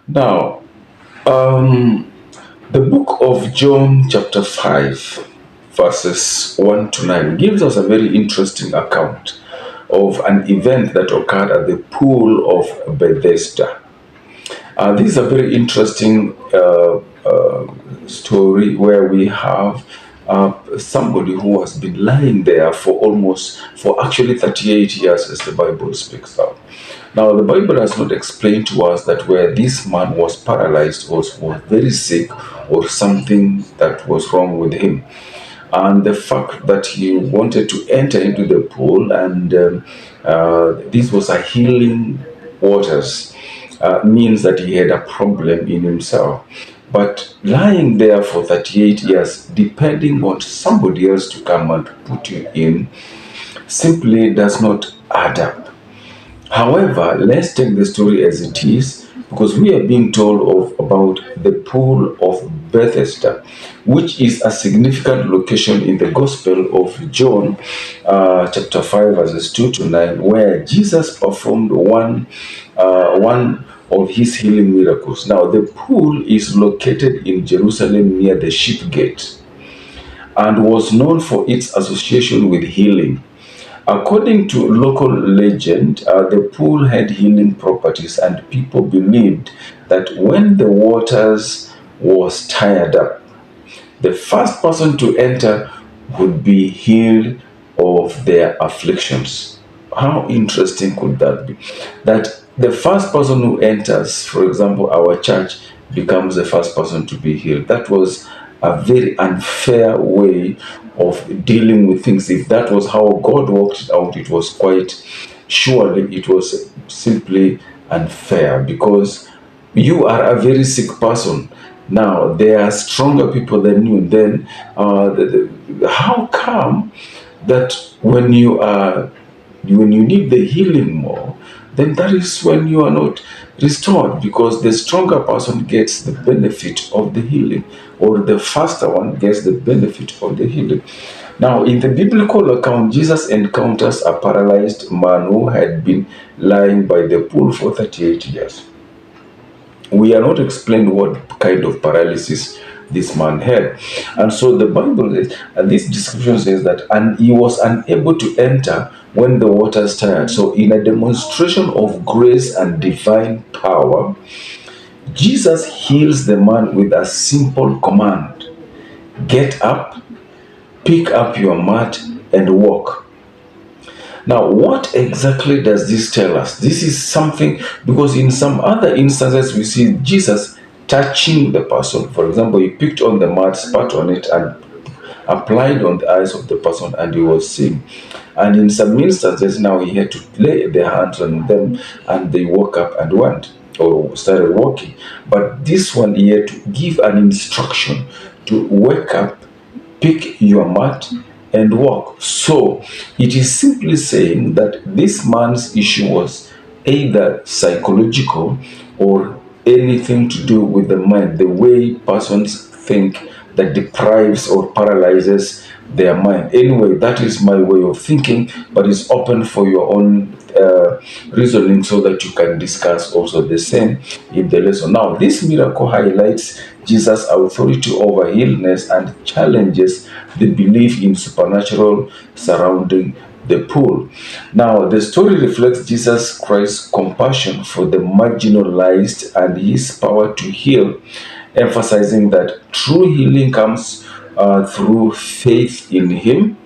Now, the book of John, chapter 5, verses 1 to 9, gives us a very interesting account of an event that occurred at the pool of Bethesda. This is a very interesting story where we have somebody who has been lying there for actually 38 years, as the Bible speaks of. Now, the Bible has not explained to us that where this man was paralyzed was very sick or something that was wrong with him. And the fact that he wanted to enter into the pool, and this was a healing waters, means that he had a problem in himself. But lying there for 38 years, depending on somebody else to come and put you in, simply does not add up. However, let's take the story as it is, because we are being told about the pool of Bethesda, which is a significant location in the Gospel of John, chapter 5, verses 2 to 9, where Jesus performed one of his healing miracles. Now, the pool is located in Jerusalem near the Sheep Gate and was known for its association with healing. According to local legend, the pool had healing properties, and people believed that when the waters was tired up, the first person to enter would be healed of their afflictions. How interesting could that be? That the first person who enters, for example, our church, becomes the first person to be healed. That was a very unfair way of dealing with things. If that was how God worked it out, it was quite surely it was simply unfair, because you are a very sick person. Now there are stronger people than you. Then how come that when you need the healing more, then that is when you are not restored, because the stronger person gets the benefit of the healing, or the faster one gets the benefit of the healing. Now, in the biblical account, Jesus encounters a paralyzed man who had been lying by the pool for 38 years. We are not explained what kind of paralysis this man had. And so the Bible says, and this description says that, and he was unable to enter when the waters stirred. So, in a demonstration of grace and divine power, Jesus heals the man with a simple command: get up, pick up your mat, and walk. Now, what exactly does this tell us? This is something, because in some other instances we see Jesus touching the person. For example, he picked on the mat, spat on it, and applied on the eyes of the person, and he was seeing. And in some instances, now he had to lay their hands on them, and they woke up and went or started walking. But this one, he had to give an instruction to wake up, pick your mat, and walk. So it is simply saying that this man's issue was either psychological or anything to do with the mind, the way persons think, that deprives or paralyzes their mind. Anyway, that is my way of thinking, but it's open for your own reasoning, so that you can discuss also the same in the lesson. Now, this miracle highlights Jesus' authority over illness and challenges the belief in supernatural surrounding the pool. Now, the story reflects Jesus Christ's compassion for the marginalized and his power to heal, emphasizing that true healing comes through faith in him,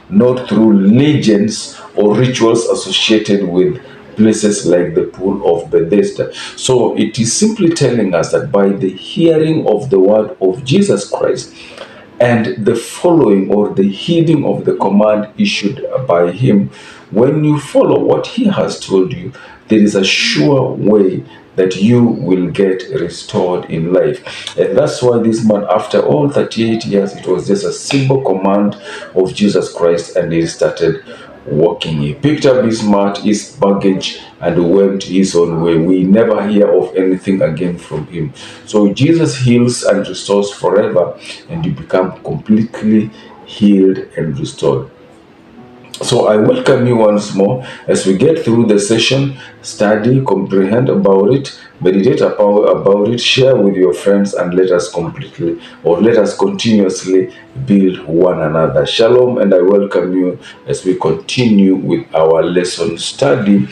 not through legends or rituals associated with places like the pool of Bethesda. So it is simply telling us that by the hearing of the word of Jesus Christ and the following or the heeding of the command issued by him, when you follow what he has told you, there is a sure way that you will get restored in life. And that's why this man, after all 38 years, it was just a simple command of Jesus Christ, and he started walking. He picked up his mat, his baggage, and went his own way. We never hear of anything again from him. So Jesus heals and restores forever, and you become completely healed and restored. So I welcome you once more as we get through the session, study, comprehend about it, meditate about it, share with your friends, and let us completely or let us continuously build one another. Shalom, and I welcome you as we continue with our lesson study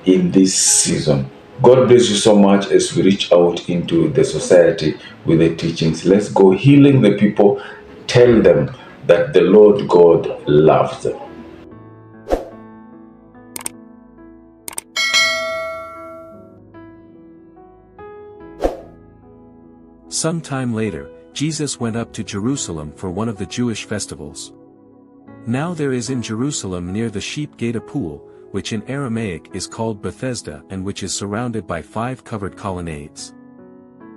in this season. God bless you so much as we reach out into the society with the teachings. Let's go healing the people. Tell them that the Lord God loves them. Some time later, Jesus went up to Jerusalem for one of the Jewish festivals. Now there is in Jerusalem near the sheep gate a pool, which in Aramaic is called Bethesda and which is surrounded by 5 covered colonnades.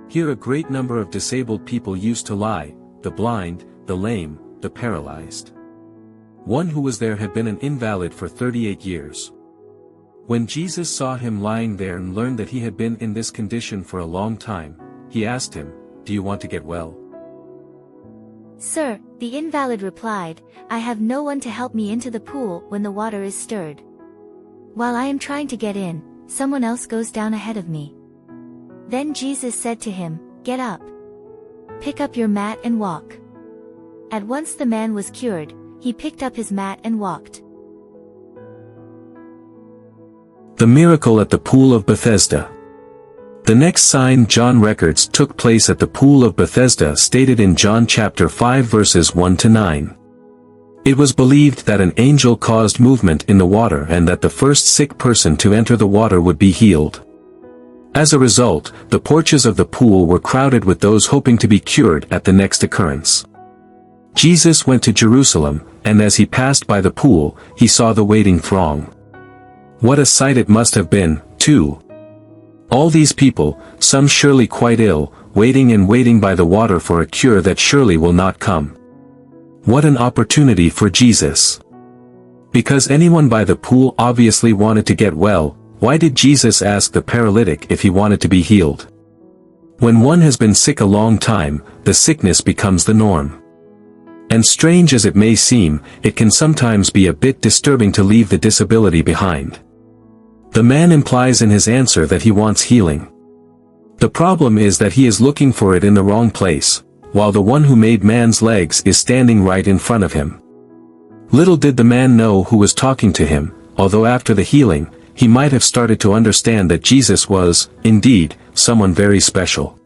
Here a great number of disabled people used to lie, the blind, the lame, the paralyzed. One who was there had been an invalid for 38 years. When Jesus saw him lying there and learned that he had been in this condition for a long time, he asked him, "Do you want to get well?" "Sir," the invalid replied, "I have no one to help me into the pool when the water is stirred. While I am trying to get in, someone else goes down ahead of me." Then Jesus said to him, "Get up. Pick up your mat and walk." At once the man was cured. He picked up his mat and walked. The miracle at the pool of Bethesda. The next sign John records took place at the pool of Bethesda stated in John chapter 5 verses 1 to 9. It was believed that an angel caused movement in the water and that the first sick person to enter the water would be healed. As a result, the porches of the pool were crowded with those hoping to be cured at the next occurrence. Jesus went to Jerusalem, and as he passed by the pool, he saw the waiting throng. What a sight it must have been, too. All these people, some surely quite ill, waiting and waiting by the water for a cure that surely will not come. What an opportunity for Jesus. Because anyone by the pool obviously wanted to get well, why did Jesus ask the paralytic if he wanted to be healed? When one has been sick a long time, the sickness becomes the norm. And strange as it may seem, it can sometimes be a bit disturbing to leave the disability behind. The man implies in his answer that he wants healing. The problem is that he is looking for it in the wrong place, while the one who made man's legs is standing right in front of him. Little did the man know who was talking to him, although after the healing, he might have started to understand that Jesus was, indeed, someone very special.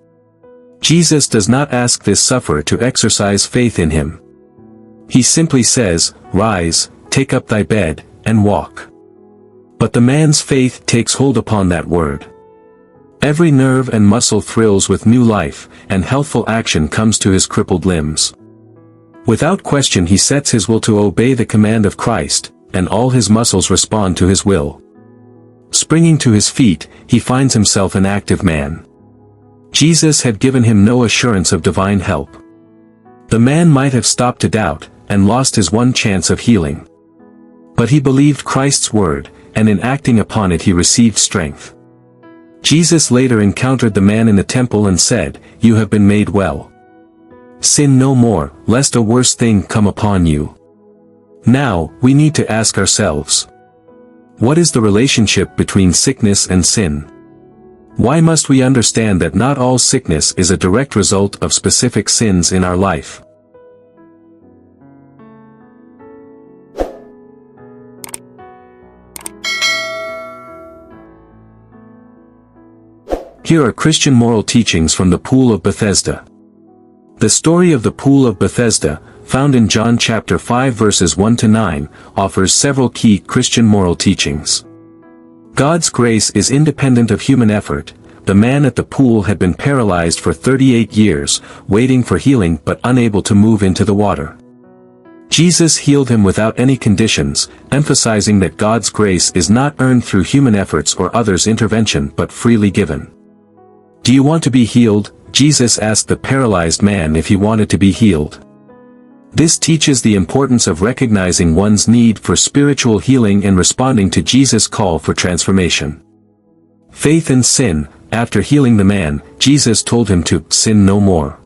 Jesus does not ask this sufferer to exercise faith in him. He simply says, "Rise, take up thy bed, and walk." But the man's faith takes hold upon that word. Every nerve and muscle thrills with new life, and healthful action comes to his crippled limbs. Without question he sets his will to obey the command of Christ, and all his muscles respond to his will. Springing to his feet, he finds himself an active man. Jesus had given him no assurance of divine help. The man might have stopped to doubt, and lost his one chance of healing. But he believed Christ's word, and in acting upon it he received strength. Jesus later encountered the man in the temple and said, "You have been made well. Sin no more, lest a worse thing come upon you." Now, we need to ask ourselves, what is the relationship between sickness and sin? Why must we understand that not all sickness is a direct result of specific sins in our life? Here are Christian moral teachings from the Pool of Bethesda. The story of the Pool of Bethesda, found in John chapter 5 verses 1 to 9, offers several key Christian moral teachings. God's grace is independent of human effort. The man at the pool had been paralyzed for 38 years, waiting for healing but unable to move into the water. Jesus healed him without any conditions, emphasizing that God's grace is not earned through human efforts or others' intervention but freely given. "Do you want to be healed?" Jesus asked the paralyzed man if he wanted to be healed. This teaches the importance of recognizing one's need for spiritual healing and responding to Jesus' call for transformation. Faith and sin. After healing the man, Jesus told him to sin no more.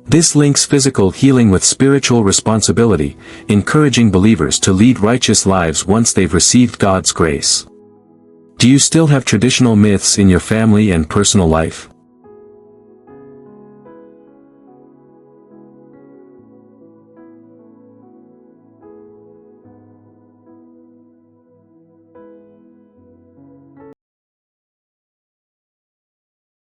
This links physical healing with spiritual responsibility, encouraging believers to lead righteous lives once they've received God's grace. Do you still have traditional myths in your family and personal life?